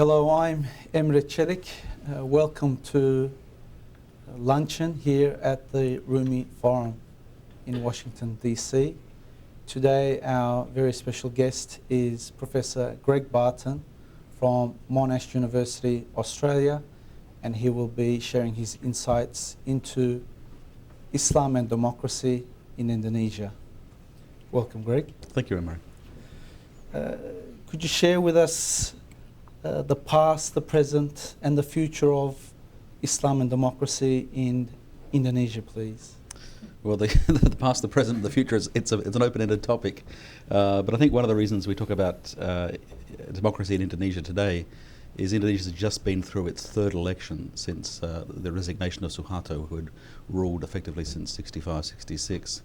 Hello, I'm Emre Çelik. Welcome to luncheon here at the Rumi Forum in Washington, D.C. Today, our very special guest is Professor Greg Barton from Monash University, Australia, and he will be sharing his insights into Islam and democracy in Indonesia. Welcome, Greg. Thank you, Emre. Could you share with us the past, the present, and the future of Islam and democracy in Indonesia, please? Well, the past, the present, and the future, it's an open-ended topic. But I think one of the reasons we talk about democracy in Indonesia today is Indonesia has just been through its third election since the resignation of Suharto, who had ruled effectively since 65, 66.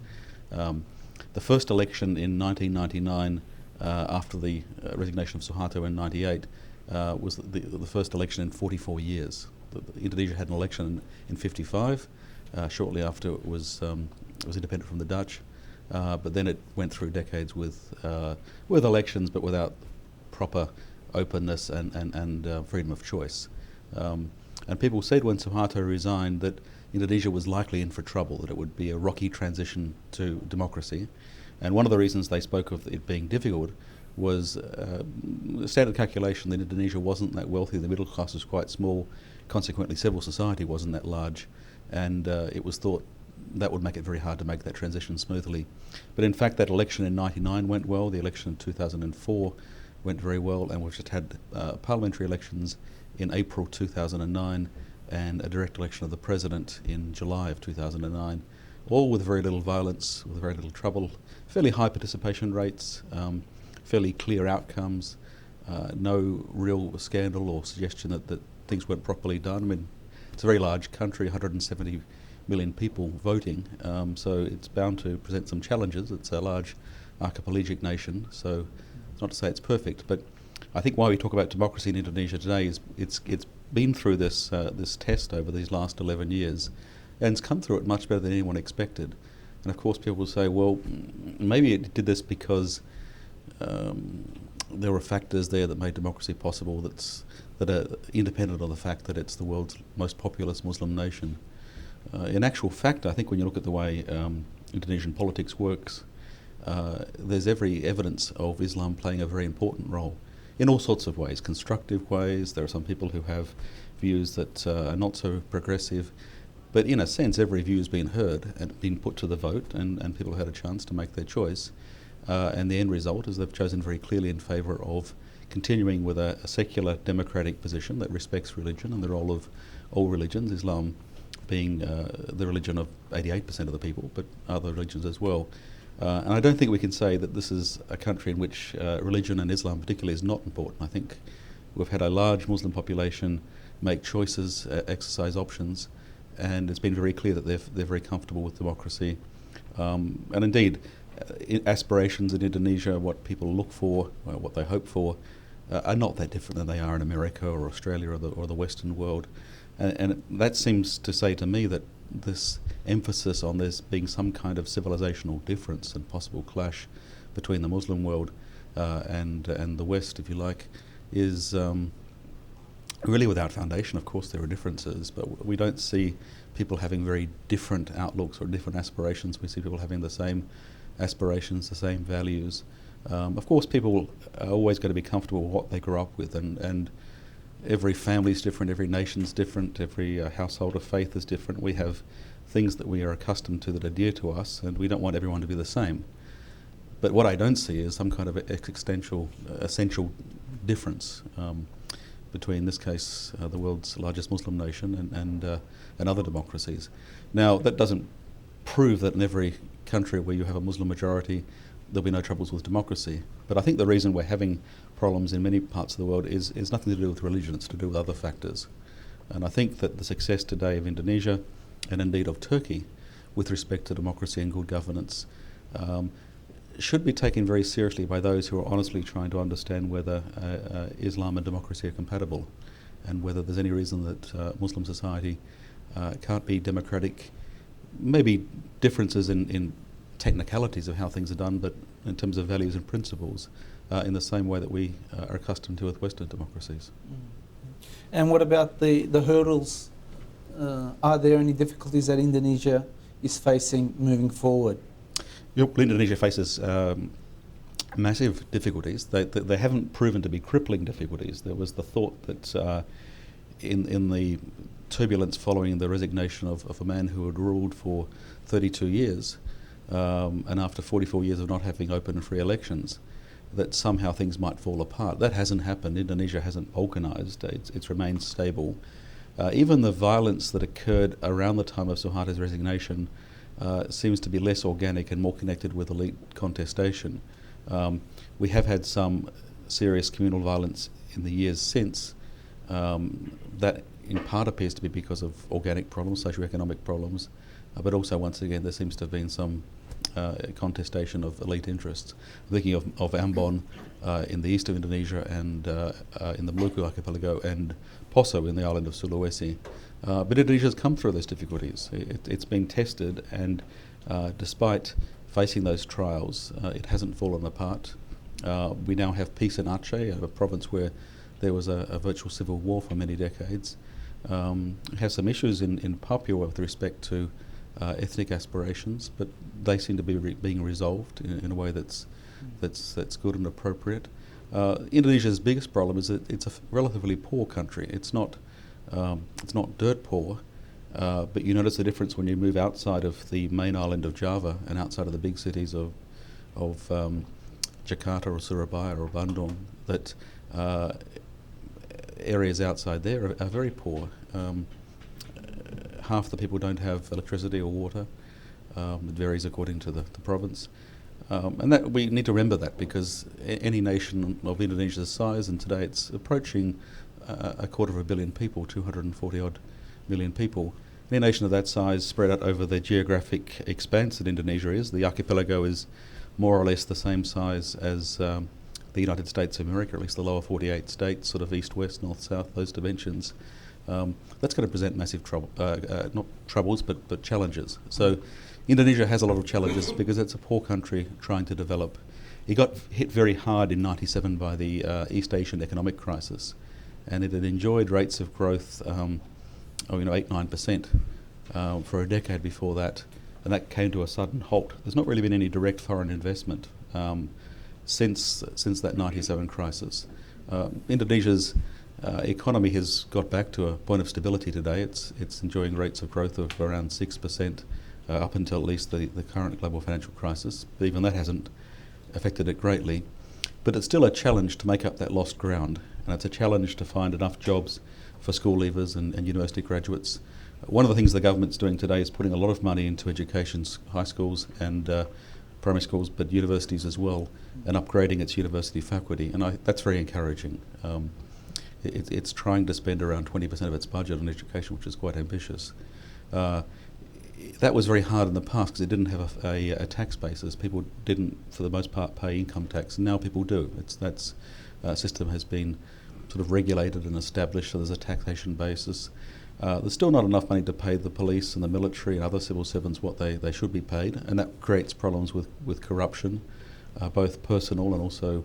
The first election in 1999, after the resignation of Suharto in 98, was the first election in 44 years. Indonesia had an election in 55, shortly after it was independent from the Dutch, but then it went through decades with elections, but without proper openness and freedom of choice. And people said when Suharto resigned that Indonesia was likely in for trouble, that it would be a rocky transition to democracy. And one of the reasons they spoke of it being difficult was standard calculation that Indonesia wasn't that wealthy, the middle class was quite small, consequently civil society wasn't that large, and it was thought that would make it very hard to make that transition smoothly. But in fact that election in 99 went well, the election in 2004 went very well, and we've just had parliamentary elections in April 2009 and a direct election of the president in July of 2009, all with very little violence, with very little trouble, fairly high participation rates, fairly clear outcomes, no real scandal or suggestion that things weren't properly done. I mean, it's a very large country, 170 million people voting, so it's bound to present some challenges. It's a large archipelagic nation, so it's not to say it's perfect, but I think why we talk about democracy in Indonesia today is it's been through this test over these last 11 years, and it's come through it much better than anyone expected. And of course people will say, well, maybe it did this because there were factors there that made democracy possible that are independent of the fact that it's the world's most populous Muslim nation. In actual fact, I think when you look at the way Indonesian politics works, there's every evidence of Islam playing a very important role in all sorts of ways, constructive ways. There are some people who have views that are not so progressive, but in a sense every view has been heard and been put to the vote, and people had a chance to make their choice. And the end result is they've chosen very clearly in favour of continuing with a secular democratic position that respects religion and the role of all religions, Islam being the religion of 88% of the people, but other religions as well. And I don't think we can say that this is a country in which religion, and Islam particularly, is not important. I think we've had a large Muslim population make choices, exercise options, and it's been very clear that they're very comfortable with democracy. And indeed, aspirations in Indonesia, what people look for, what they hope for, are not that different than they are in America or Australia or the Western world. And that seems to say to me that this emphasis on there being some kind of civilizational difference and possible clash between the Muslim world and the West, if you like, is really without foundation. Of course there are differences, but we don't see people having very different outlooks or different aspirations. We see people having the same aspirations, the same values. Of course people are always going to be comfortable with what they grew up with, and every family is different, every nation's different, every household of faith is different. We have things that we are accustomed to that are dear to us, and we don't want everyone to be the same. But what I don't see is some kind of existential, essential difference between, in this case, the world's largest Muslim nation and other democracies. Now, that doesn't prove that in every country where you have a Muslim majority there'll be no troubles with democracy. But I think the reason we're having problems in many parts of the world is nothing to do with religion, it's to do with other factors. And I think that the success today of Indonesia, and indeed of Turkey, with respect to democracy and good governance, should be taken very seriously by those who are honestly trying to understand whether Islam and democracy are compatible, and whether there's any reason that Muslim society can't be democratic. Maybe differences in technicalities of how things are done, but in terms of values and principles, in the same way that we are accustomed to with Western democracies. And what about the hurdles? Are there any difficulties that Indonesia is facing moving forward? Indonesia faces massive difficulties. They haven't proven to be crippling difficulties. There was the thought that in the turbulence following the resignation of a man who had ruled for 32 years, and after 44 years of not having open and free elections, that somehow things might fall apart. That hasn't happened. Indonesia hasn't balkanized. It's remained stable. Even the violence that occurred around the time of Suharto's resignation seems to be less organic and more connected with elite contestation. We have had some serious communal violence in the years since. That in part appears to be because of organic problems, socio-economic problems, but also once again there seems to have been some contestation of elite interests. I'm thinking of Ambon in the east of Indonesia and in the Maluku archipelago, and Poso in the island of Sulawesi. But Indonesia's come through those difficulties. It's been tested, and despite facing those trials, it hasn't fallen apart. We now have peace in Aceh, a province where there was a virtual civil war for many decades. Have some issues in Papua with respect to ethnic aspirations, but they seem to be being resolved in a way that's good and appropriate. Indonesia's biggest problem is that it's a relatively poor country. It's not dirt poor, but you notice the difference when you move outside of the main island of Java and outside of the big cities of Jakarta or Surabaya or Bandung, that areas outside there are very poor. Half the people don't have electricity or water. It varies according to the province. And that we need to remember that, because any nation of Indonesia's size, and today it's approaching 250 million people, 240 odd million people. Any nation of that size spread out over the geographic expanse that Indonesia is, the archipelago is more or less the same size as the United States of America, at least the lower 48 states, sort of east, west, north, south, those dimensions. That's going to present massive not troubles, but challenges. So Indonesia has a lot of challenges because it's a poor country trying to develop. It got hit very hard in '97 by the East Asian economic crisis, and it had enjoyed rates of growth, 8-9% for a decade before that, and that came to a sudden halt. There's not really been any direct foreign investment since that '97 crisis. Indonesia's economy has got back to a point of stability today. It's enjoying rates of growth of around 6% up until at least the current global financial crisis. But even that hasn't affected it greatly. But it's still a challenge to make up that lost ground, and it's a challenge to find enough jobs for school leavers and university graduates. One of the things the government's doing today is putting a lot of money into education, high schools and primary schools, but universities as well, and upgrading its university faculty, and that's very encouraging. It's trying to spend around 20% of its budget on education, which is quite ambitious. That was very hard in the past because it didn't have a tax basis. People didn't, for the most part, pay income tax, and now people do. That system has been sort of regulated and established, so there's a taxation basis. There's still not enough money to pay the police and the military and other civil servants what they should be paid, and that creates problems with corruption, both personal and also,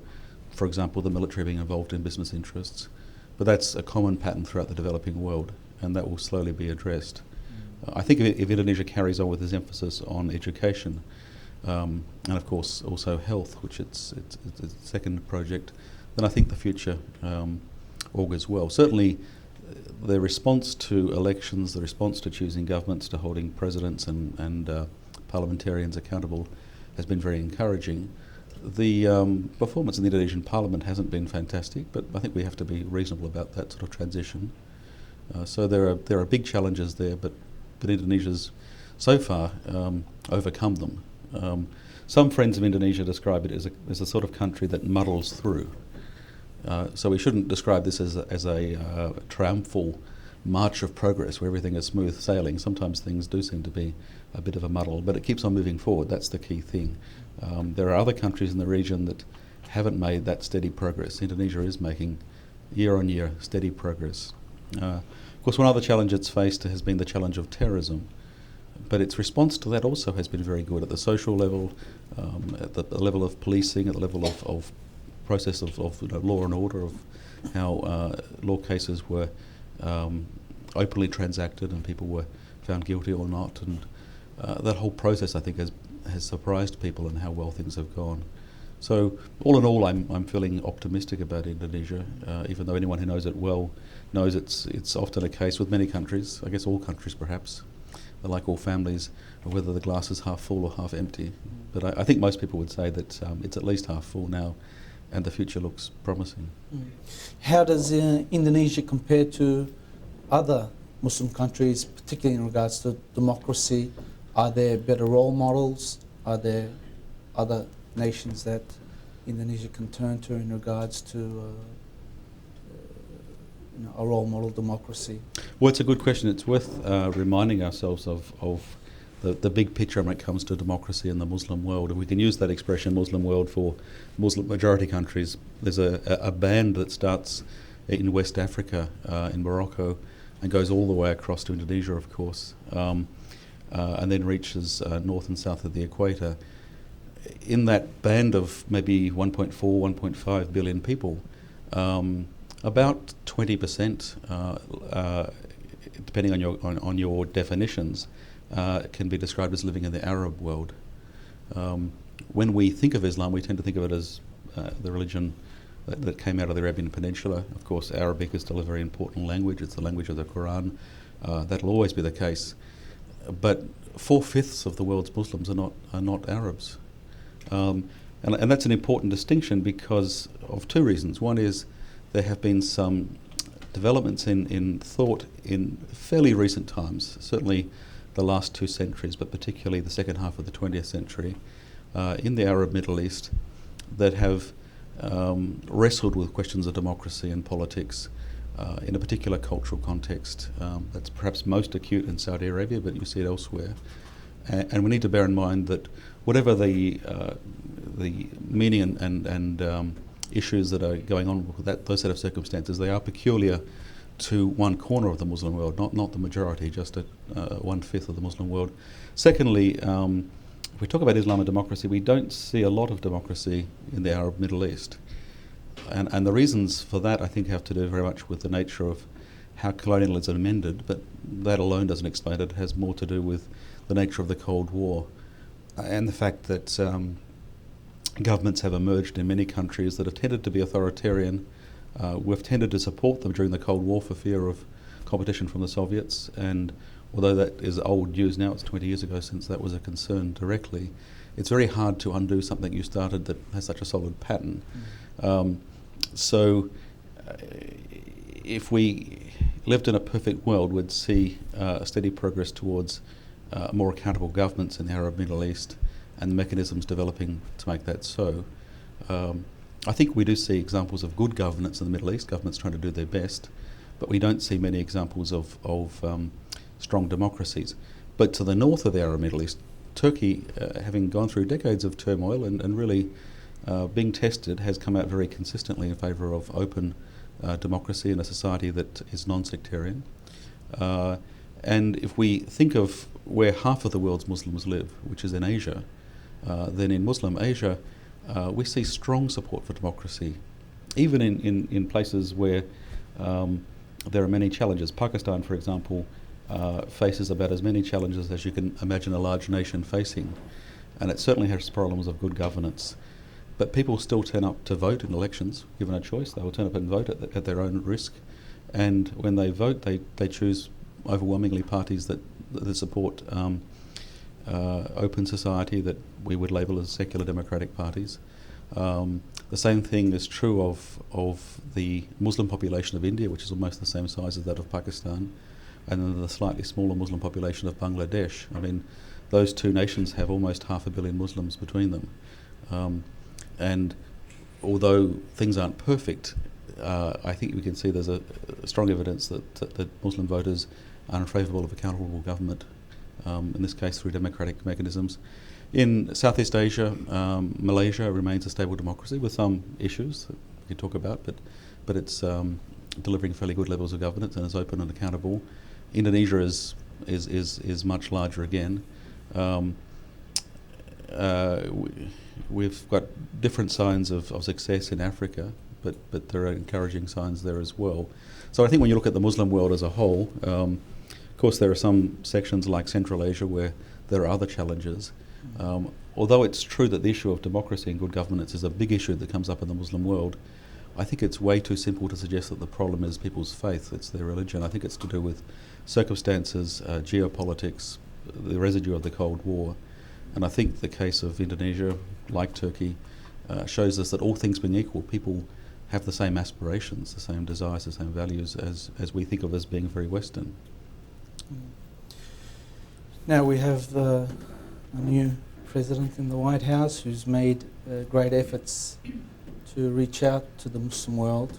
for example, the military being involved in business interests. But that's a common pattern throughout the developing world, and that will slowly be addressed. I think if Indonesia carries on with this emphasis on education, and of course also health, which it's its second project, then I think the future augurs well. Certainly the response to elections, the response to choosing governments, to holding presidents and parliamentarians accountable has been very encouraging. The performance in the Indonesian parliament hasn't been fantastic, but I think we have to be reasonable about that sort of transition. So there are big challenges there, but Indonesia's so far overcome them. Some friends of Indonesia describe it as a sort of country that muddles through. So we shouldn't describe this as a triumphal march of progress where everything is smooth sailing. Sometimes things do seem to be a bit of a muddle, but it keeps on moving forward. That's the key thing. There are other countries in the region that haven't made that steady progress. Indonesia is making year on year steady progress. Of course, one other challenge it's faced has been the challenge of terrorism, but its response to that also has been very good at the social level, at the level of policing, at the level of process of law and order, of how law cases were openly transacted and people were found guilty or not, and that whole process I think has surprised people in how well things have gone. So all in all, I'm feeling optimistic about Indonesia, even though anyone who knows it well knows it's often a case with many countries, I guess all countries perhaps, like all families, whether the glass is half full or half empty. But I think most people would say that it's at least half full now, and the future looks promising. How does Indonesia compare to other Muslim countries, particularly in regards to democracy? Are there better role models? Are there other nations that Indonesia can turn to in regards to a role model democracy? Well, it's a good question. It's worth reminding ourselves of the big picture when it comes to democracy in the Muslim world. And we can use that expression, Muslim world, for Muslim majority countries. There's a band that starts in West Africa, in Morocco, and goes all the way across to Indonesia, of course, and then reaches north and south of the equator. In that band of maybe 1.4, 1.5 billion people, about 20%, depending on your definitions, can be described as living in the Arab world. When we think of Islam, we tend to think of it as the religion that came out of the Arabian Peninsula. Of course, Arabic is still a very important language. It's the language of the Quran. That'll always be the case. But 4/5 of the world's Muslims are not Arabs. And that's an important distinction because of two reasons. One is there have been some developments in thought in fairly recent times, certainly the last 2 centuries, but particularly the second half of the 20th century, in the Arab Middle East, that have wrestled with questions of democracy and politics in a particular cultural context. That's perhaps most acute in Saudi Arabia, but you see it elsewhere. And we need to bear in mind that whatever the meaning and issues that are going on with those set of circumstances, they are peculiar to one corner of the Muslim world, not the majority, just 1/5 of the Muslim world. Secondly, if we talk about Islam and democracy, we don't see a lot of democracy in the Arab Middle East. And the reasons for that, I think, have to do very much with the nature of how colonialism ended, but that alone doesn't explain it. It has more to do with the nature of the Cold War and the fact that governments have emerged in many countries that have tended to be authoritarian. We've tended to support them during the Cold War for fear of competition from the Soviets, and although that is old news now, it's 20 years ago since that was a concern directly, it's very hard to undo something you started that has such a solid pattern. So if we lived in a perfect world, we'd see a steady progress towards more accountable governments in the Arab Middle East and the mechanisms developing to make that so. I think we do see examples of good governance in the Middle East, governments trying to do their best, but we don't see many examples of strong democracies. But to the north of the Arab Middle East, Turkey, having gone through decades of turmoil and really being tested, has come out very consistently in favour of open democracy in a society that is non-sectarian. And if we think of where half of the world's Muslims live, which is in Asia, then in Muslim Asia, we see strong support for democracy, even in places where there are many challenges. Pakistan, for example, faces about as many challenges as you can imagine a large nation facing, and it certainly has problems of good governance. But people still turn up to vote in elections, given a choice. They will turn up and vote at their own risk, and when they vote, they choose overwhelmingly parties that support open society, that we would label as secular democratic parties. The same thing is true of the Muslim population of India, which is almost the same size as that of Pakistan, and then the slightly smaller Muslim population of Bangladesh. I mean, those two nations have almost 500 million Muslims between them. And although things aren't perfect, I think we can see there's a strong evidence that Muslim voters are favourable of accountable government, in this case through democratic mechanisms. In Southeast Asia, Malaysia remains a stable democracy with some issues that we can talk about, but it's delivering fairly good levels of governance and is open and accountable. Indonesia is much larger again. we've got different signs of success in Africa, but there are encouraging signs there as well. So I think when you look at the Muslim world as a whole, of course there are some sections like Central Asia where there are other challenges. Although it's true that the issue of democracy and good governance is a big issue that comes up in the Muslim world, I think it's way too simple to suggest that the problem is people's faith, it's their religion. I think it's to do with circumstances, geopolitics, the residue of the Cold War. And I think the case of Indonesia, like Turkey, shows us that all things being equal, people have the same aspirations, the same desires, the same values as we think of as being very Western. Now we have a new president in the White House who's made great efforts to reach out to the Muslim world.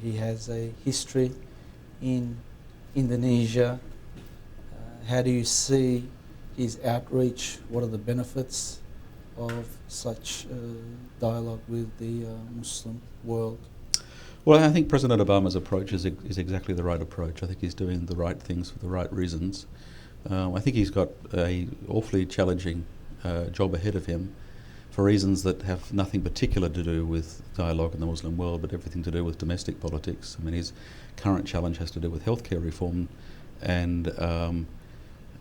He has a history in Indonesia. How do you see his outreach? What are the benefits of such dialogue with the Muslim world? Well, I think President Obama's approach is exactly the right approach. I think he's doing the right things for the right reasons. I think he's got a awfully challenging job ahead of him for reasons that have nothing particular to do with dialogue in the Muslim world, but everything to do with domestic politics. I mean, his current challenge has to do with healthcare reform, and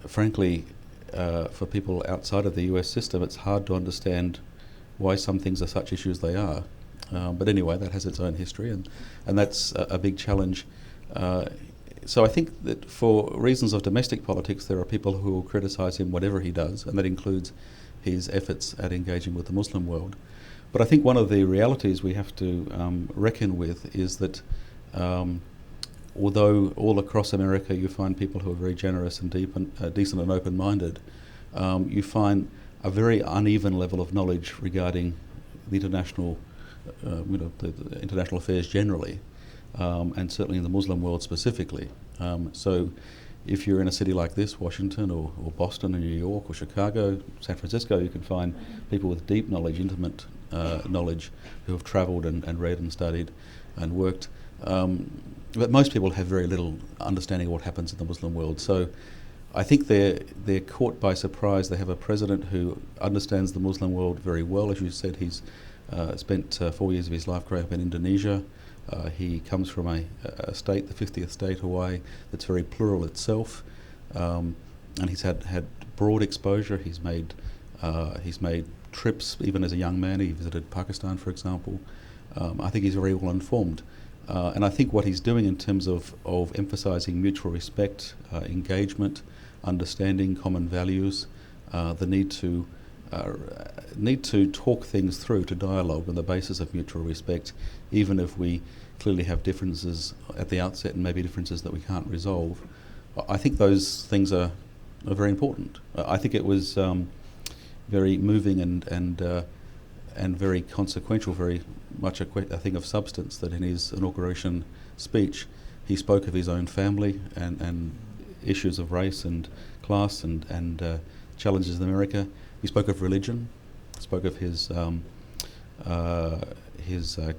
frankly, for people outside of the US system, it's hard to understand why some things are such issues they are. But anyway, that has its own history, and that's a big challenge. So I think that for reasons of domestic politics, there are people who will criticise him whatever he does, and that includes his efforts at engaging with the Muslim world. But I think one of the realities we have to reckon with is that although all across America you find people who are very generous and decent and open-minded, you find a very uneven level of knowledge regarding the international, the international affairs generally, and certainly in the Muslim world specifically. So if you're in a city like this, Washington or Boston or New York or Chicago, San Francisco, you can find people with deep knowledge, intimate knowledge, who have travelled and read and studied and worked. But most people have very little understanding of what happens in the Muslim world. So I think they're caught by surprise. They have a president who understands the Muslim world very well. As you said, he's spent 4 years of his life growing up in Indonesia. He comes from a state, the 50th state, Hawaii, that's very plural itself, and he's had broad exposure. He's made trips even as a young man. He visited Pakistan, for example. I think he's very well informed, and I think what he's doing in terms of emphasising mutual respect, engagement, understanding common values, the need to talk things through, to dialogue on the basis of mutual respect, even if we clearly have differences at the outset and maybe differences that we can't resolve. I think those things are very important. I think it was very moving and very consequential, very much a thing of substance, that in his inauguration speech he spoke of his own family and issues of race and class and challenges in America. He spoke of religion, spoke of his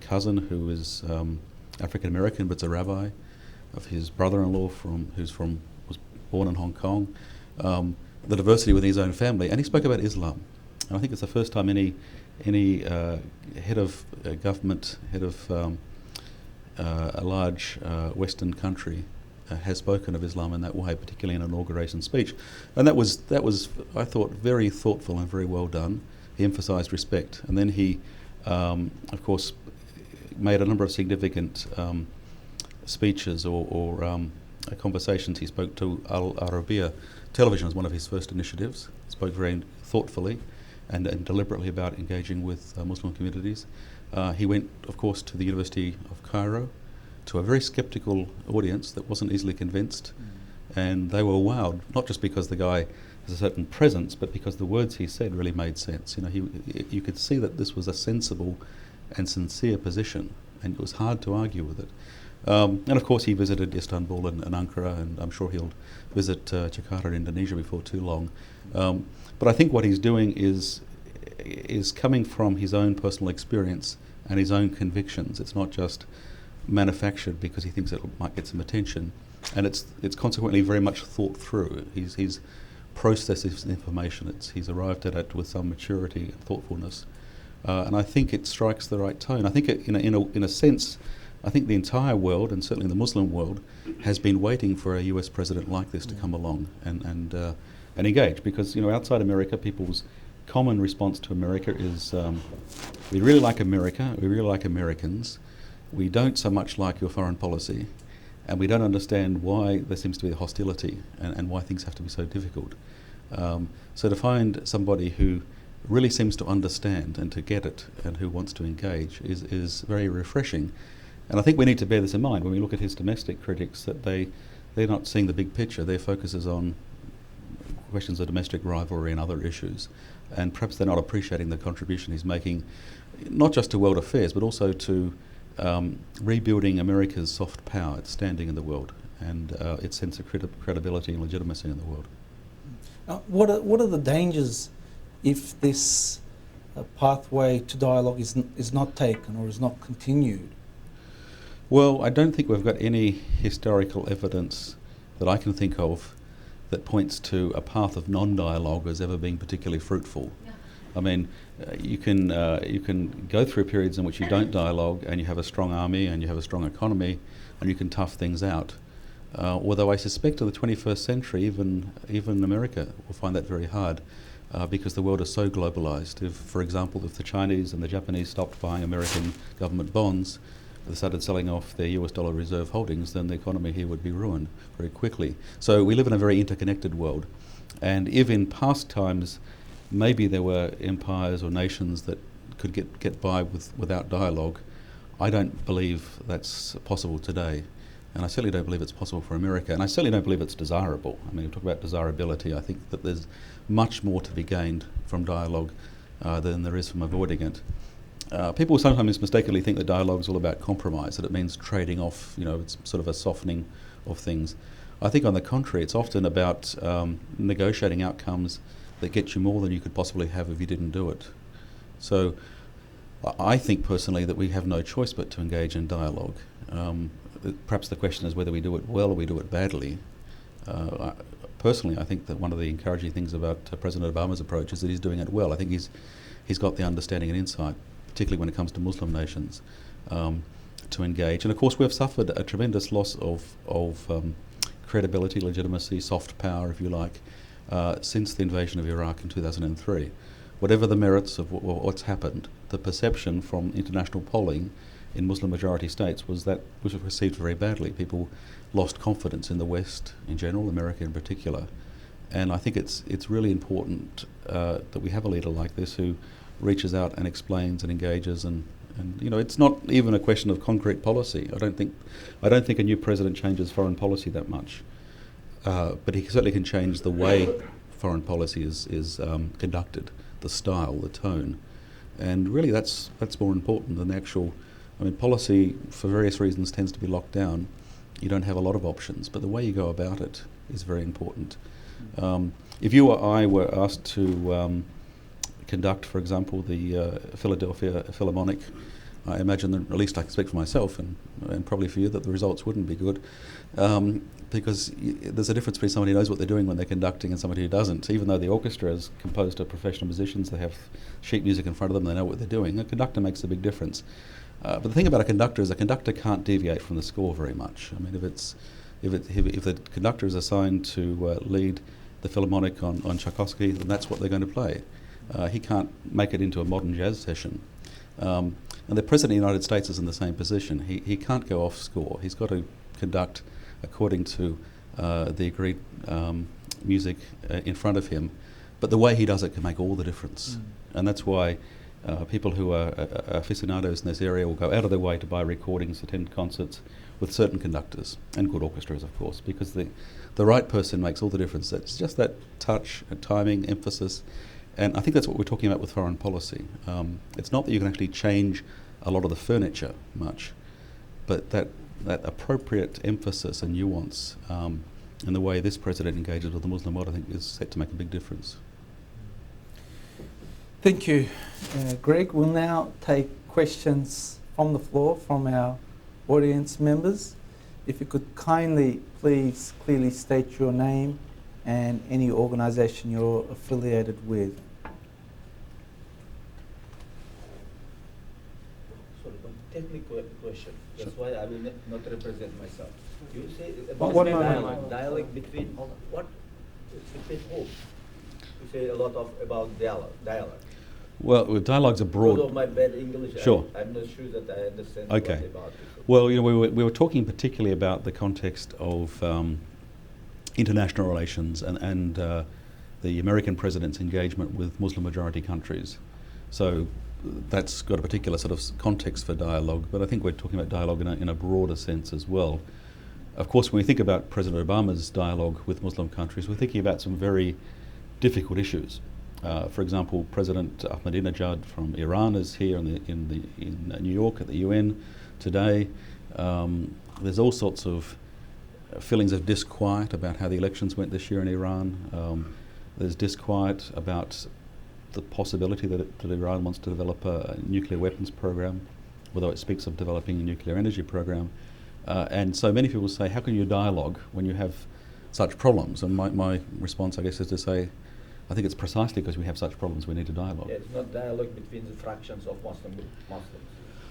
cousin who is African American but's a rabbi, of his brother-in-law was born in Hong Kong, the diversity within his own family, and he spoke about Islam. And I think it's the first time any head of government, head of a large Western country has spoken of Islam in that way, particularly in an inauguration speech. And that was I thought very thoughtful and very well done. He emphasised respect, and then he of course made a number of significant speeches or conversations. He spoke to Al Arabiya television as one of his first initiatives, spoke very thoughtfully and deliberately about engaging with Muslim communities. He went, of course, to the University of Cairo, to a very sceptical audience that wasn't easily convinced, and they were wowed, not just because the guy has a certain presence, but because the words he said really made sense. You could see that this was a sensible and sincere position, and it was hard to argue with it. And of course he visited Istanbul and Ankara, and I'm sure he'll visit Jakarta in Indonesia before too long. But I think what he's doing is coming from his own personal experience and his own convictions. It's not just manufactured because he thinks it might get some attention, and it's consequently very much thought through. He's process this information. He's arrived at it with some maturity and thoughtfulness, and I think it strikes the right tone. I think in a sense, I think the entire world, and certainly the Muslim world, has been waiting for a US president like this to come along and engage, because outside America, people's common response to America is we really like America, we really like Americans, we don't so much like your foreign policy, and we don't understand why there seems to be hostility and why things have to be so difficult. So to find somebody who really seems to understand and to get it and who wants to engage is very refreshing. And I think we need to bear this in mind when we look at his domestic critics, that they're not seeing the big picture. Their focus is on questions of domestic rivalry and other issues. And perhaps they're not appreciating the contribution he's making, not just to world affairs, but also to rebuilding America's soft power, its standing in the world, and its sense of credibility and legitimacy in the world. What are the dangers if this pathway to dialogue is not taken or is not continued? Well, I don't think we've got any historical evidence that I can think of that points to a path of non-dialogue as ever being particularly fruitful. Yeah. I mean, you can go through periods in which you don't dialogue and you have a strong army and you have a strong economy and you can tough things out. Although I suspect in the 21st century, even America will find that very hard because the world is so globalized. For example, if the Chinese and the Japanese stopped buying American government bonds, they started selling off their US dollar reserve holdings, then the economy here would be ruined very quickly. So we live in a very interconnected world. And if in past times maybe there were empires or nations that could get by without dialogue, I don't believe that's possible today. And I certainly don't believe it's possible for America. And I certainly don't believe it's desirable. I mean, we talk about desirability. I think that there's much more to be gained from dialogue than there is from avoiding it. People sometimes mistakenly think that dialogue is all about compromise, that it means trading off, it's sort of a softening of things. I think on the contrary, it's often about negotiating outcomes that get you more than you could possibly have if you didn't do it. So I think personally that we have no choice but to engage in dialogue. Perhaps the question is whether we do it well or we do it badly. Personally, I think that one of the encouraging things about President Obama's approach is that he's doing it well. I think he's got the understanding and insight, particularly when it comes to Muslim nations, to engage. And of course, we've suffered a tremendous loss of credibility, legitimacy, soft power, if you like, since the invasion of Iraq in 2003. Whatever the merits of what's happened, the perception from international polling in Muslim-majority states was that was received very badly. People lost confidence in the West in general, America in particular. And I think it's really important that we have a leader like this who reaches out and explains and engages, and it's not even a question of concrete policy. I don't think a new president changes foreign policy that much, but he certainly can change the way foreign policy is conducted, the style, the tone, and really that's more important than the actual. I mean, policy for various reasons tends to be locked down. You don't have a lot of options, but the way you go about it is very important. If you or I were asked to conduct, for example, the Philadelphia Philharmonic, I imagine that, at least I expect for myself and probably for you, that the results wouldn't be good, because there's a difference between somebody who knows what they're doing when they're conducting and somebody who doesn't. Even though the orchestra is composed of professional musicians, they have sheet music in front of them, they know what they're doing. A conductor makes a big difference. But the thing about a conductor is a conductor can't deviate from the score very much. I mean, if the conductor is assigned to lead the Philharmonic on Tchaikovsky, then that's what they're going to play. He can't make it into a modern jazz session. And the President of the United States is in the same position. He can't go off score. He's got to conduct according to the agreed music in front of him. But the way he does it can make all the difference. And that's why people who are aficionados in this area will go out of their way to buy recordings, attend concerts with certain conductors, and good orchestras, of course, because the right person makes all the difference. It's just that touch, timing, emphasis, and I think that's what we're talking about with foreign policy. It's not that you can actually change a lot of the furniture much, but that appropriate emphasis and nuance in the way this president engages with the Muslim world, I think, is set to make a big difference. Thank you, Greg. We'll now take questions from the floor from our audience members. If you could kindly, please, clearly state your name and any organisation you're affiliated with. Sorry, one technical question. That's why I will not represent myself. You say One about moment. dialogue between what? Between who? You say a lot about dialogue. Well, dialogue's a broad. Because of my bad English, Sure. I'm not sure that I understand Okay. what about it. Well, you know, we were talking particularly about the context of international relations and the American president's engagement with Muslim-majority countries. So that's got a particular sort of context for dialogue, but I think we're talking about dialogue in a broader sense as well. Of course, when we think about President Obama's dialogue with Muslim countries, we're thinking about some very difficult issues. For example, President Ahmadinejad from Iran is here in New York at the UN today. There's all sorts of feelings of disquiet about how the elections went this year in Iran. There's disquiet about the possibility that Iran wants to develop a nuclear weapons program, although it speaks of developing a nuclear energy program. And so many people say, how can you dialogue when you have such problems? And my response, I guess, is to say, I think it's precisely because we have such problems we need to dialogue. Yeah, it's not dialogue between the fractions of Muslims.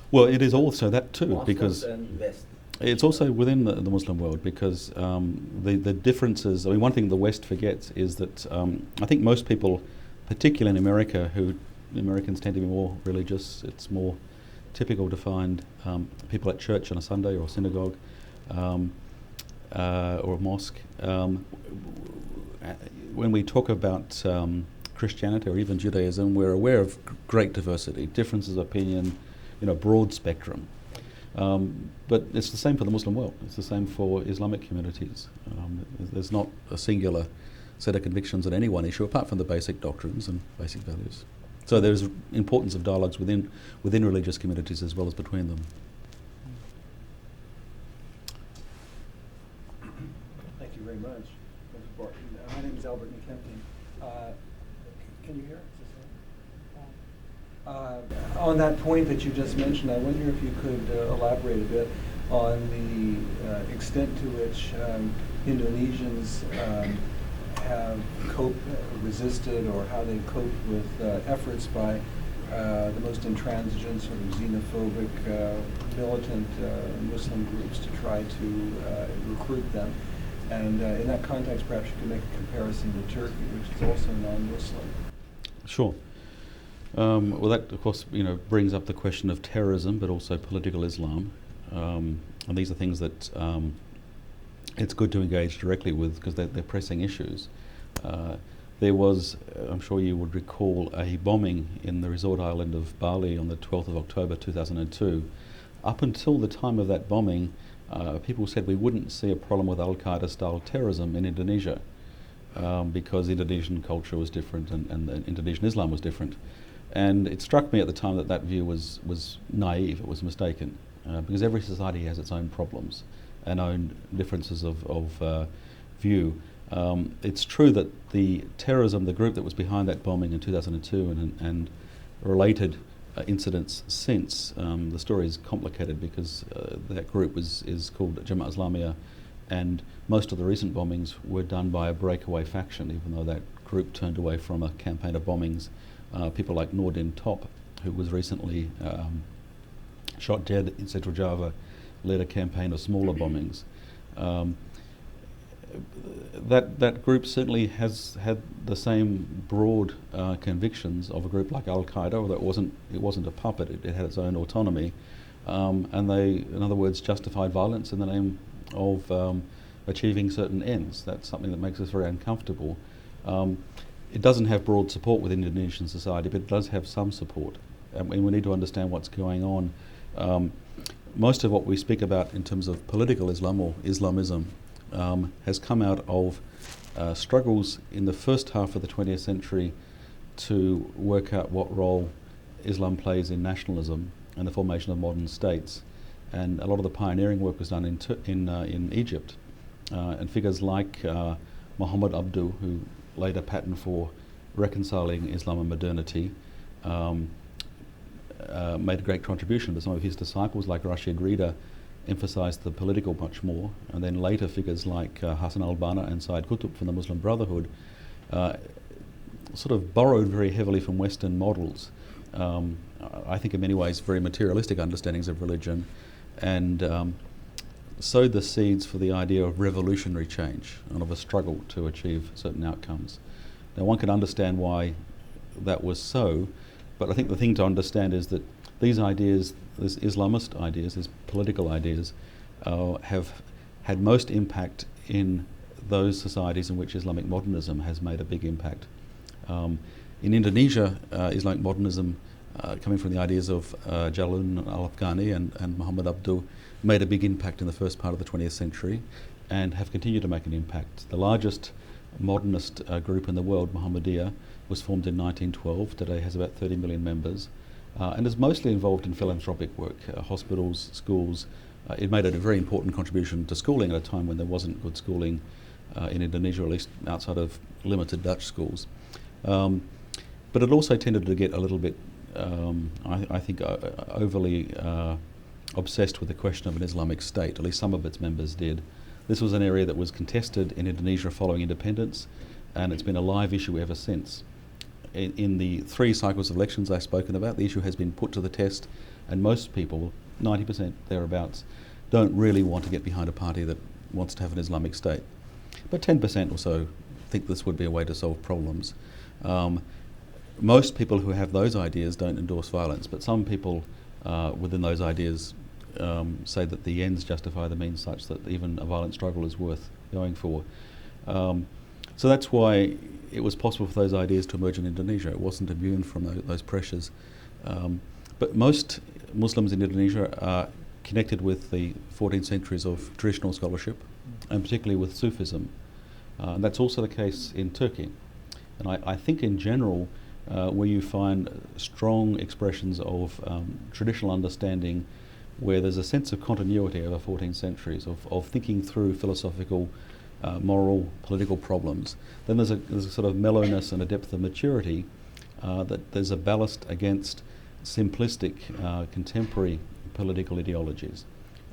Well, it is also that too, Muslims because and West. it's also within the Muslim world, because the differences, I mean, one thing the West forgets is that I think most people, particularly in America, Americans tend to be more religious. It's more typical to find people at church on a Sunday or a synagogue or a mosque. When we talk about Christianity or even Judaism, we're aware of great diversity, differences of opinion, broad spectrum. But it's the same for the Muslim world. It's the same for Islamic communities. There's not a singular set of convictions on any one issue, apart from the basic doctrines and basic values. So there's importance of dialogues within religious communities as well as between them. Thank you very much, Mr. Barton. My name is Albert McKempton. Can you hear? On that point that you just mentioned, I wonder if you could elaborate a bit on the extent to which Indonesians have resisted, or how they've coped with efforts by the most intransigent, sort of xenophobic, militant Muslim groups to try to recruit them. And in that context, perhaps you could make a comparison to Turkey, which is also non-Muslim. Sure. Well, that, of course, brings up the question of terrorism, but also political Islam. And these are things that it's good to engage directly with, because they're pressing issues. There was, I'm sure you would recall, a bombing in the resort island of Bali on the 12th of October 2002. Up until the time of that bombing, people said we wouldn't see a problem with Al-Qaeda style terrorism in Indonesia, because Indonesian culture was different and Indonesian Islam was different. And it struck me at the time that that view was naive, it was mistaken, because every society has its own problems and own differences of view. It's true that the terrorism, the group that was behind that bombing in 2002 and related incidents since, the story is complicated because that group is called Jamaat Islamiyah, and most of the recent bombings were done by a breakaway faction, even though that group turned away from a campaign of bombings. People like Nordin Top, who was recently shot dead in Central Java, led a campaign of smaller bombings. That group certainly has had the same broad convictions of a group like Al-Qaeda, although it wasn't a puppet, it had its own autonomy. And they, in other words, justified violence in the name of achieving certain ends. That's something that makes us very uncomfortable. It doesn't have broad support within Indonesian society, but it does have some support. And we need to understand what's going on. Most of what we speak about in terms of political Islam or Islamism has come out of struggles in the first half of the 20th century to work out what role Islam plays in nationalism and the formation of modern states. And a lot of the pioneering work was done in Egypt. And figures like Muhammad Abduh, who laid a pattern for reconciling Islam and modernity, made a great contribution. But some of his disciples, like Rashid Rida, emphasised the political much more, and then later figures like Hassan al-Banna and Said Qutb from the Muslim Brotherhood sort of borrowed very heavily from Western models. I think in many ways very materialistic understandings of religion, and sowed the seeds for the idea of revolutionary change and of a struggle to achieve certain outcomes. Now one can understand why that was so, but I think the thing to understand is that these ideas, these Islamist ideas, these political ideas, have had most impact in those societies in which Islamic modernism has made a big impact. In Indonesia, Islamic modernism, coming from the ideas of Jalaluddin al-Afghani and Muhammad Abduh, made a big impact in the first part of the 20th century and have continued to make an impact. The largest modernist group in the world, Muhammadiyah, was formed in 1912, today has about 30 million members, and is mostly involved in philanthropic work, hospitals, schools. It made a very important contribution to schooling at a time when there wasn't good schooling in Indonesia, or at least outside of limited Dutch schools. But it also tended to get a little bit, I think, overly obsessed with the question of an Islamic state, at least some of its members did. This was an area that was contested in Indonesia following independence, and it's been a live issue ever since. In the 3 cycles of elections I've spoken about, the issue has been put to the test, and most people, 90% thereabouts, don't really want to get behind a party that wants to have an Islamic state. But 10% or so think this would be a way to solve problems. Most people who have those ideas don't endorse violence, but some people within those ideas say that the ends justify the means, such that even a violent struggle is worth going for. So that's why it was possible for those ideas to emerge in Indonesia. It wasn't immune from those pressures. But most Muslims in Indonesia are connected with the 14th centuries of traditional scholarship, and particularly with Sufism. And that's also the case in Turkey. And I think in general, where you find strong expressions of traditional understanding, where there's a sense of continuity over 14 centuries of thinking through philosophical, moral, political problems, then there's a sort of mellowness and a depth of maturity that there's a ballast against simplistic contemporary political ideologies.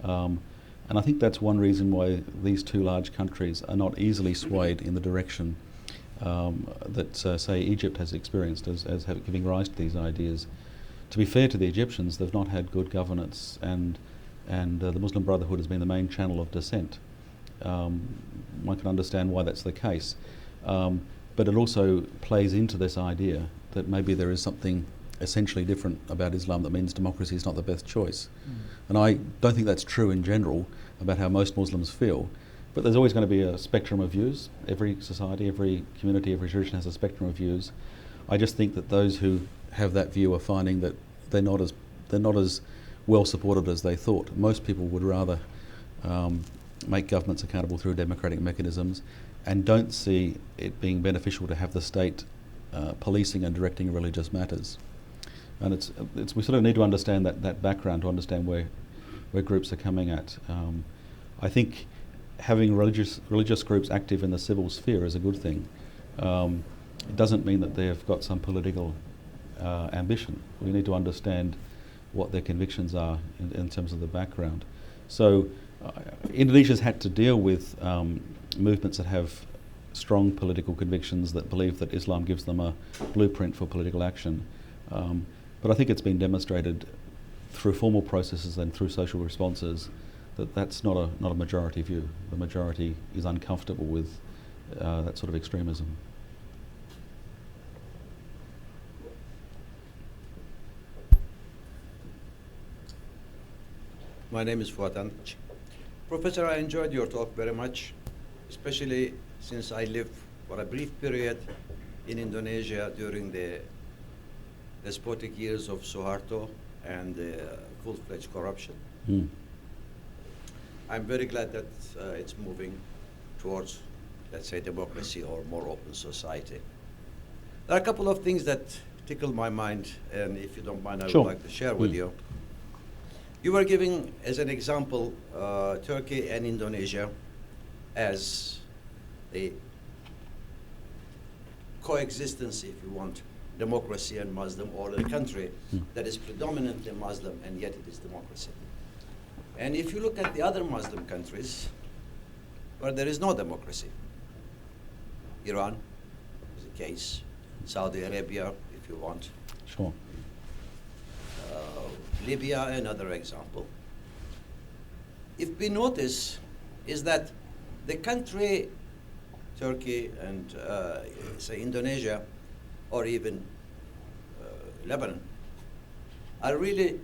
And I think that's one reason why these 2 large countries are not easily swayed in the direction that, say, Egypt has experienced as giving rise to these ideas. To be fair to the Egyptians, they've not had good governance, and the Muslim Brotherhood has been the main channel of dissent. One can understand why that's the case. But it also plays into this idea that maybe there is something essentially different about Islam that means democracy is not the best choice. And I don't think that's true in general about how most Muslims feel. But there's always going to be a spectrum of views. Every society, every community, every tradition has a spectrum of views. I just think that those who have that view are finding that they're not as well supported as they thought. Most people would rather make governments accountable through democratic mechanisms, and don't see it being beneficial to have the state policing and directing religious matters. And we sort of need to understand that background to understand where groups are coming at. I think having religious groups active in the civil sphere is a good thing. It doesn't mean that they've got some political ambition. We need to understand what their convictions are in terms of the background. So Indonesia's had to deal with movements that have strong political convictions, that believe that Islam gives them a blueprint for political action. But I think it's been demonstrated through formal processes and through social responses that that's not a majority view. The majority is uncomfortable with that sort of extremism. My name is Fuatan. Professor, I enjoyed your talk very much, especially since I lived for a brief period in Indonesia during the despotic years of Suharto and full-fledged corruption. I'm very glad that it's moving towards, let's say, democracy or more open society. There are a couple of things that tickle my mind, and if you don't mind, I would like to share with you. You were giving, as an example, Turkey and Indonesia as a coexistence, if you want, democracy and Muslim, or a country that is predominantly Muslim and yet it is democracy. And if you look at the other Muslim countries where there is no democracy, Iran is the case, Saudi Arabia, if you want, Sure. Libya, another example. If we notice is that the country, Turkey and say Indonesia, or even Lebanon, are really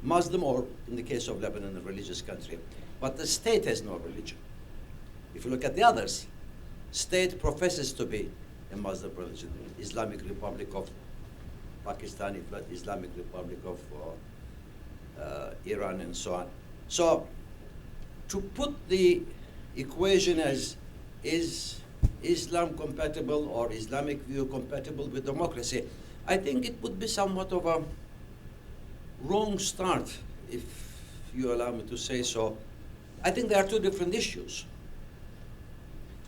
Muslim, or in the case of Lebanon, a religious country, but the state has no religion. If you look at the others, state professes to be a Muslim religion, Islamic Republic of Pakistan, Islamic Republic of Iran, and so on. So to put the equation as is Islam compatible or Islamic view compatible with democracy, I think it would be somewhat of a wrong start, if you allow me to say so. I think there are two different issues.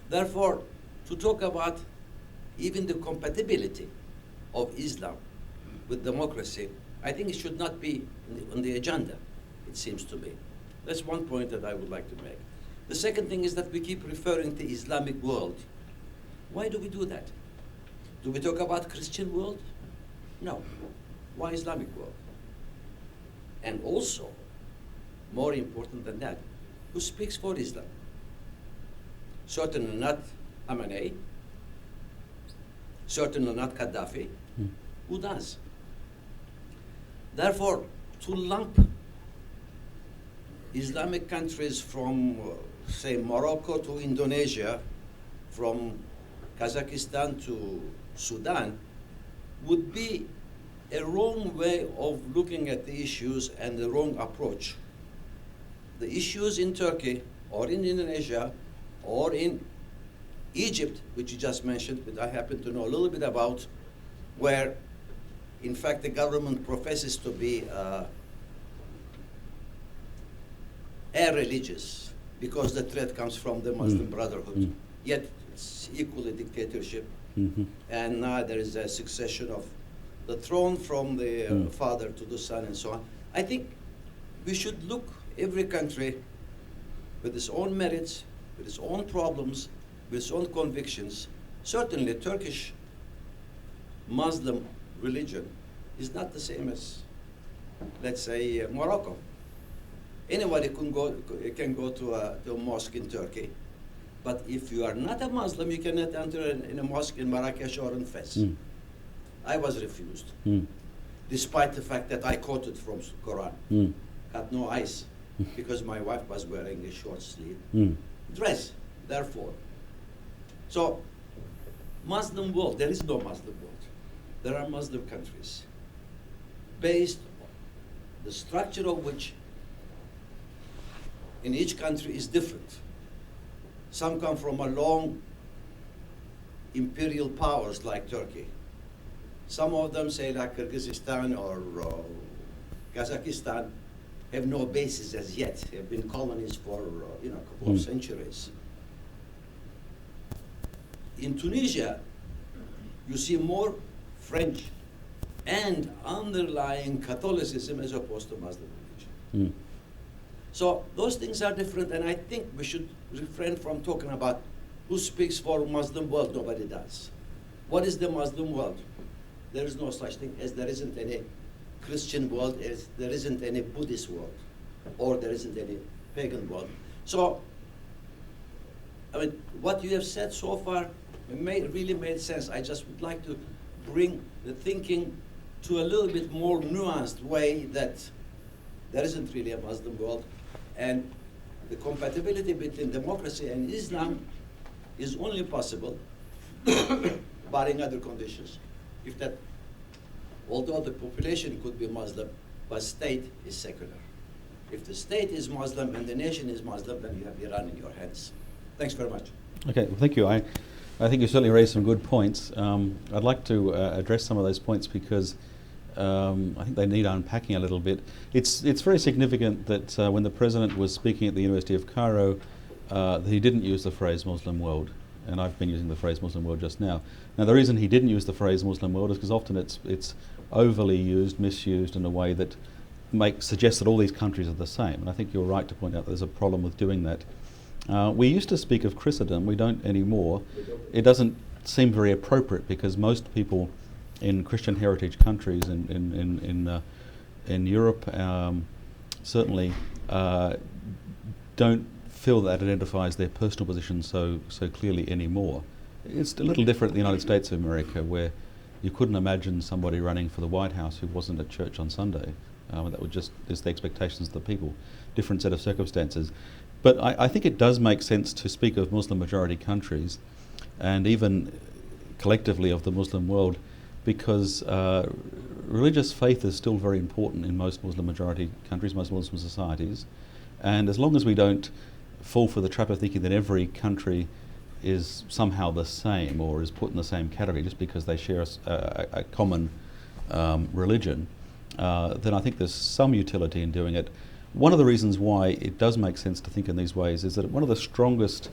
Therefore, to talk about even the compatibility of Islam with democracy, I think it should not be on the agenda, it seems to me. That's one point that I would like to make. The second thing is that we keep referring to Islamic world. Why do we do that? Do we talk about Christian world? No. Why Islamic world? And also, more important than that, who speaks for Islam? Certainly not Khamenei, certainly not Gaddafi. Who does? Therefore, to lump Islamic countries from, say, Morocco to Indonesia, from Kazakhstan to Sudan, would be a wrong way of looking at the issues and the wrong approach. The issues in Turkey or in Indonesia or in Egypt, which you just mentioned, but I happen to know a little bit about, where in fact the government professes to be religious because the threat comes from the Muslim Brotherhood. Yet it's equally dictatorship. And now there is a succession of the throne from the father to the son and so on. I think we should look every country with its own merits, with its own problems, with its own convictions. Certainly Turkish Muslim religion is not the same as, let's say, Morocco. Anybody can go to a mosque in Turkey, but if you are not a Muslim, you cannot enter in a mosque in Marrakesh or in Fez. I was refused, despite the fact that I quoted from Quran. Had no eyes, because my wife was wearing a short sleeve dress, therefore. So, Muslim world, there is no Muslim world. There are Muslim countries, based on the structure of which in each country is different. Some come from a long imperial powers like Turkey. Some of them, say like Kyrgyzstan or Kazakhstan, have no bases as yet, have been colonies for a couple of centuries. In Tunisia, you see more French and underlying Catholicism as opposed to Muslim religion. So those things are different, and I think we should refrain from talking about who speaks for Muslim world. Nobody does. What is the Muslim world? There is no such thing as there isn't any Christian world, as there isn't any Buddhist world, or there isn't any pagan world. So, I mean, what you have said so far really made sense. I just would like to bring the thinking to a little bit more nuanced way, that there isn't really a Muslim world, and the compatibility between democracy and Islam is only possible, barring other conditions, if that, although the population could be Muslim, but state is secular. If the state is Muslim and the nation is Muslim, then you have Iran in your hands. Thanks very much. Okay, well, thank you. I think you certainly raised some good points. I'd like to address some of those points because I think they need unpacking a little bit. It's very significant that when the President was speaking at the University of Cairo, that he didn't use the phrase Muslim world, and I've been using the phrase Muslim world just now. Now, the reason he didn't use the phrase Muslim world is because often it's overly used, misused in a way that suggest that all these countries are the same. And I think you're right to point out there's a problem with doing that. We used to speak of Christendom, we don't anymore. It doesn't seem very appropriate because most people in Christian heritage countries in Europe certainly don't feel that identifies their personal position so clearly anymore. It's a little different in the United States of America, where you couldn't imagine somebody running for the White House who wasn't at church on Sunday. That would just is the expectations of the people. Different set of circumstances. But I think it does make sense to speak of Muslim majority countries and even collectively of the Muslim world, because religious faith is still very important in most Muslim majority countries, most Muslim societies. And as long as we don't fall for the trap of thinking that every country is somehow the same or is put in the same category just because they share a common religion, then I think there's some utility in doing it. One of the reasons why it does make sense to think in these ways is that one of the strongest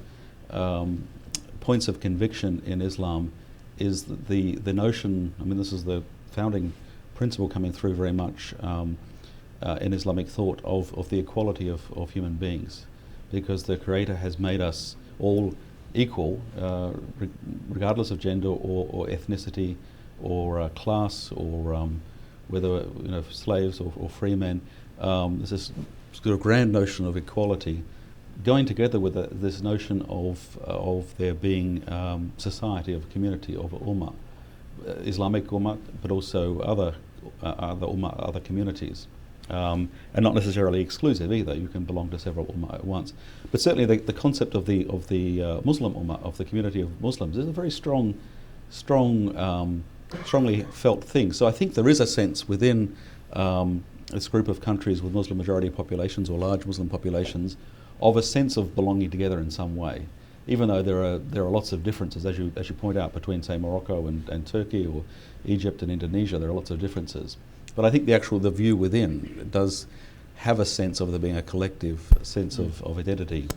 points of conviction in Islam is the notion, I mean, this is the founding principle coming through very much in Islamic thought of the equality of human beings, because the Creator has made us all equal, regardless of gender or ethnicity or class or whether slaves or free men. There's this sort of grand notion of equality going together with this notion of there being society, of community, of ummah, Islamic ummah, but also other ummah, other communities. And not necessarily exclusive either. You can belong to several ummah at once. But certainly the concept of the Muslim ummah, of the community of Muslims, is a very strongly felt thing. So I think there is a sense within this group of countries with Muslim majority populations or large Muslim populations of a sense of belonging together in some way, even though there are lots of differences, as you point out, between, say, Morocco and Turkey, or Egypt and Indonesia. There are lots of differences. But I think the view within does have a sense of there being a collective sense of identity,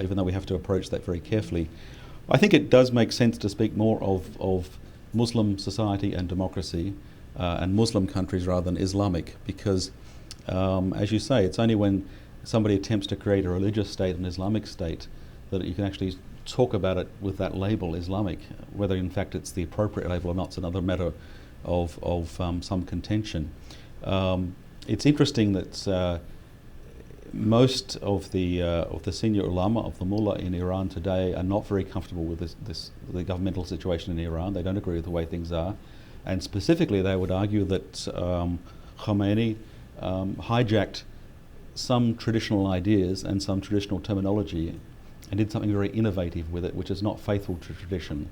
even though we have to approach that very carefully. I think it does make sense to speak more of Muslim society and democracy and Muslim countries rather than Islamic, because, as you say, it's only when somebody attempts to create a religious state, an Islamic state, that you can actually talk about it with that label, Islamic. Whether in fact it's the appropriate label or not is another matter of some contention. It's interesting that most of the senior ulama, of the mullah in Iran today, are not very comfortable with the governmental situation in Iran. They don't agree with the way things are, and specifically they would argue that Khomeini hijacked some traditional ideas and some traditional terminology and did something very innovative with it, which is not faithful to tradition.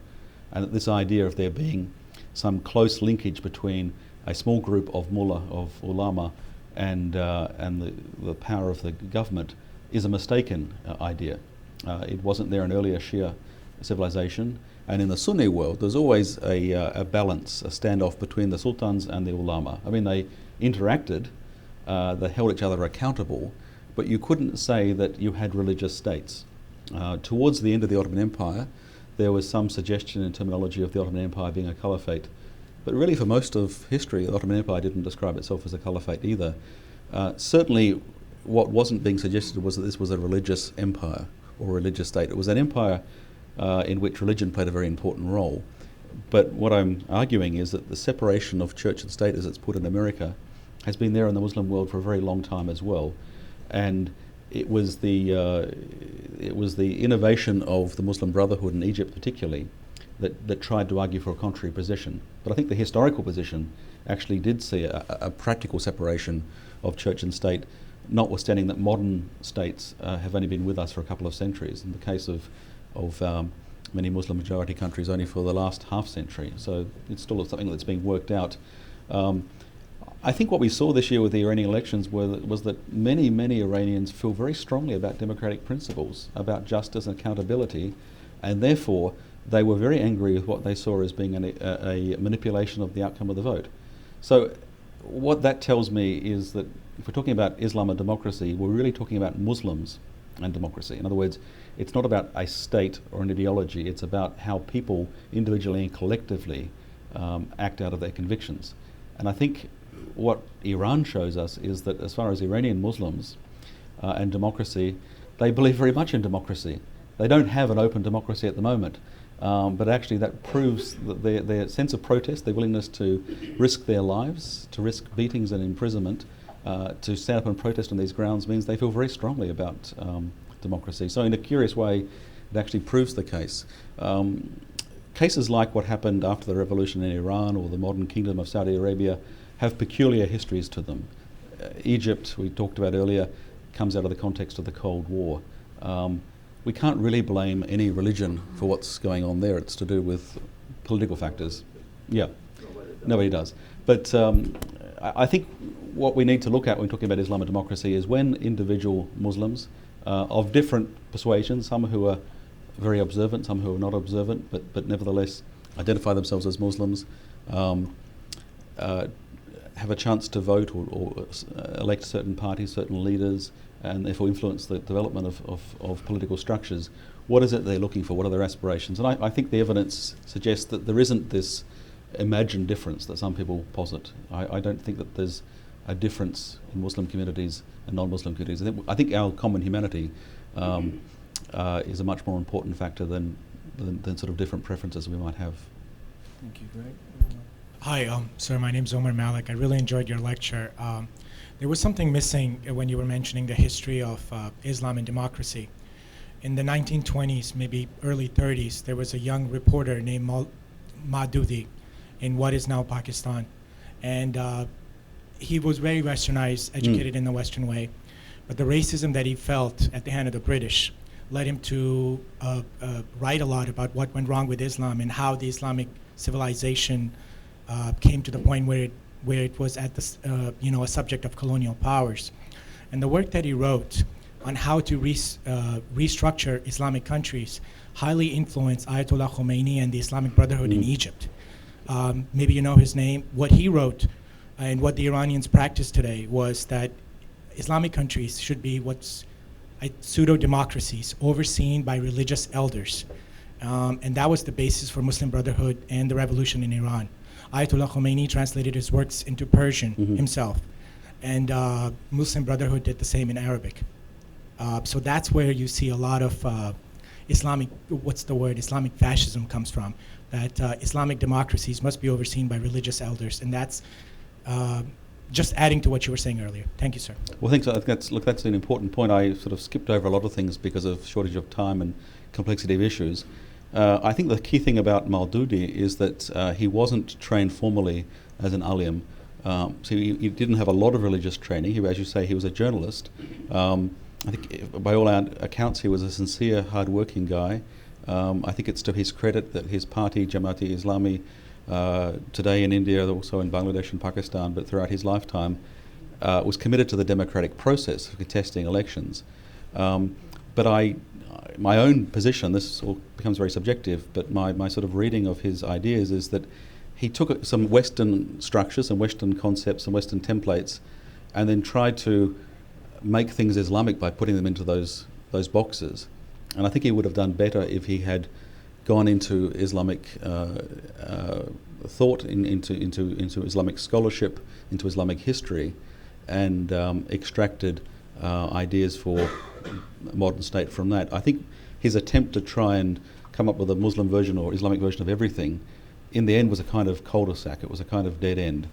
And that this idea of there being some close linkage between a small group of mullah, of ulama, and the power of the government is a mistaken idea. It wasn't there in earlier Shia civilization, and in the Sunni world there's always a balance, a standoff between the sultans and the ulama. I mean, they interacted, they held each other accountable, but you couldn't say that you had religious states. Towards the end of the Ottoman Empire, there was some suggestion in terminology of the Ottoman Empire being a caliphate. But really for most of history, the Ottoman Empire didn't describe itself as a caliphate either. Certainly what wasn't being suggested was that this was a religious empire or religious state. It was an empire in which religion played a very important role. But what I'm arguing is that the separation of church and state, as it's put in America, has been there in the Muslim world for a very long time as well. And it was the innovation of the Muslim Brotherhood in Egypt particularly that tried to argue for a contrary position. But I think the historical position actually did see a practical separation of church and state, notwithstanding that modern states have only been with us for a couple of centuries. In the case of many Muslim majority countries, only for the last half century. So it's still something that's being worked out. I think what we saw this year with the Iranian elections was that many Iranians feel very strongly about democratic principles, about justice and accountability, and therefore they were very angry with what they saw as being a manipulation of the outcome of the vote. So what that tells me is that if we're talking about Islam and democracy, we're really talking about Muslims and democracy. In other words, it's not about a state or an ideology, it's about how people individually and collectively act out of their convictions. And I think what Iran shows us is that as far as Iranian Muslims and democracy, they believe very much in democracy. They don't have an open democracy at the moment, but actually that proves that their sense of protest, their willingness to risk their lives, to risk beatings and imprisonment, to stand up and protest on these grounds means they feel very strongly about democracy. So in a curious way, it actually proves the case. Cases like what happened after the revolution in Iran or the modern kingdom of Saudi Arabia have peculiar histories to them. Egypt, we talked about earlier, comes out of the context of the Cold War. We can't really blame any religion for what's going on there. It's to do with political factors. Yeah, nobody does. But I think what we need to look at when talking about Islam and democracy is when individual Muslims of different persuasions, some who are very observant, some who are not observant, but nevertheless identify themselves as Muslims, have a chance to vote or elect certain parties, certain leaders, and therefore influence the development of political structures. What is it they're looking for? What are their aspirations? And I think the evidence suggests that there isn't this imagined difference that some people posit. I don't think that there's a difference in Muslim communities and non-Muslim communities. I think our common humanity is a much more important factor than sort of different preferences we might have. Thank you, Greg. Hi, sir, my name's Omar Malik. I really enjoyed your lecture. There was something missing when you were mentioning the history of Islam and democracy. In the 1920s, maybe early 30s, there was a young reporter named Maududi in what is now Pakistan. And he was very westernized, educated in the Western way. But the racism that he felt at the hand of the British led him to write a lot about what went wrong with Islam and how the Islamic civilization came to the point where it was at the, a subject of colonial powers. And the work that he wrote on how to restructure Islamic countries highly influenced Ayatollah Khomeini and the Islamic Brotherhood in Egypt. Maybe you know his name. What he wrote and what the Iranians practice today was that Islamic countries should be what's pseudo-democracies overseen by religious elders. And that was the basis for Muslim Brotherhood and the revolution in Iran. Ayatollah Khomeini translated his works into Persian himself, and Muslim Brotherhood did the same in Arabic. So that's where you see a lot of Islamic fascism comes from, that Islamic democracies must be overseen by religious elders, and that's just adding to what you were saying earlier. Thank you, sir. Well, I think that's an important point. I sort of skipped over a lot of things because of shortage of time and complexity of issues. I think the key thing about Maududi is that he wasn't trained formally as an alim. So he didn't have a lot of religious training. As you say, he was a journalist. I think by all accounts he was a sincere, hard-working guy. I think it's to his credit that his party, Jamaat-e-Islami, today in India, also in Bangladesh and Pakistan, but throughout his lifetime, was committed to the democratic process of contesting elections. But my own position, this all becomes very subjective, but my sort of reading of his ideas is that he took some Western structures and Western concepts and Western templates and then tried to make things Islamic by putting them into those boxes. And I think he would have done better if he had gone into Islamic thought, into Islamic scholarship, into Islamic history, and extracted ideas for a modern state from that. I think his attempt to try and come up with a Muslim version or Islamic version of everything, in the end was a kind of cul-de-sac. It was a kind of dead end.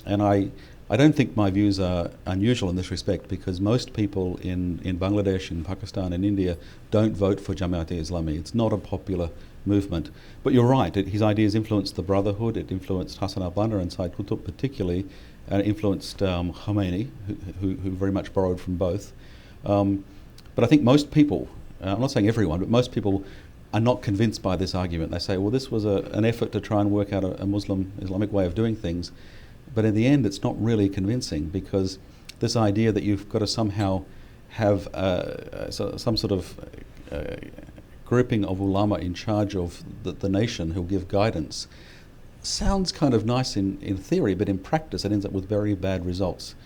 And I don't think my views are unusual in this respect, because most people in Bangladesh, in Pakistan, and India don't vote for Jamaat-e-Islami. It's not a popular movement. But you're right, his ideas influenced the Brotherhood, it influenced Hassan al-Banna and Sayyid Qutb particularly, and it influenced Khomeini, who very much borrowed from both. But I think most people, I'm not saying everyone, but most people are not convinced by this argument. They say, well, this was an effort to try and work out a Muslim Islamic way of doing things. But in the end, it's not really convincing, because this idea that you've got to somehow have some sort of grouping of ulama in charge of the nation who'll give guidance sounds kind of nice in theory, but in practice it ends up with very bad results.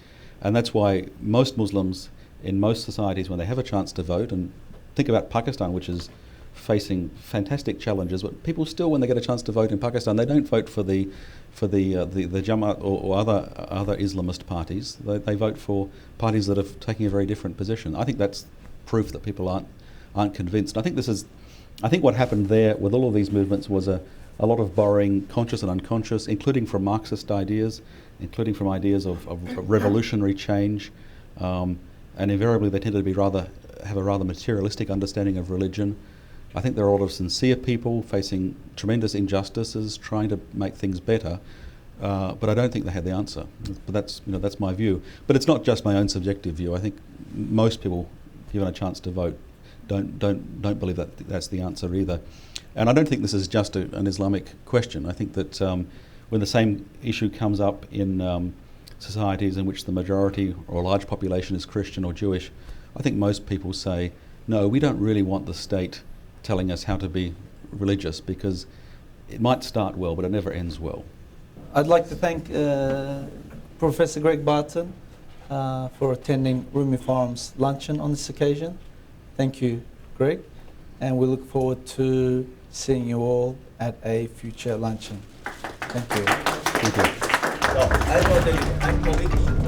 And that's why most Muslims in most societies, when they have a chance to vote, and think about Pakistan, which is facing fantastic challenges, but people still, when they get a chance to vote in Pakistan, they don't vote for the Jamaat or other Islamist parties. They vote for parties that are taking a very different position. I think that's proof that people aren't convinced. I think what happened there with all of these movements was a lot of borrowing, conscious and unconscious, including from Marxist ideas, including from ideas of revolutionary change, and invariably they tended to have a rather materialistic understanding of religion. I think there are a lot of sincere people facing tremendous injustices, trying to make things better, but I don't think they had the answer. But that's my view. But it's not just my own subjective view. I think most people, given a chance to vote, don't believe that that's the answer either. And I don't think this is just an Islamic question. I think that when the same issue comes up in societies in which the majority or a large population is Christian or Jewish, I think most people say, no, we don't really want the state telling us how to be religious, because it might start well, but it never ends well. I'd like to thank Professor Greg Barton for attending Rumi Forum's luncheon on this occasion. Thank you, Greg, and we look forward to seeing you all at a future luncheon. Thank you. Thank you. So, I'm committed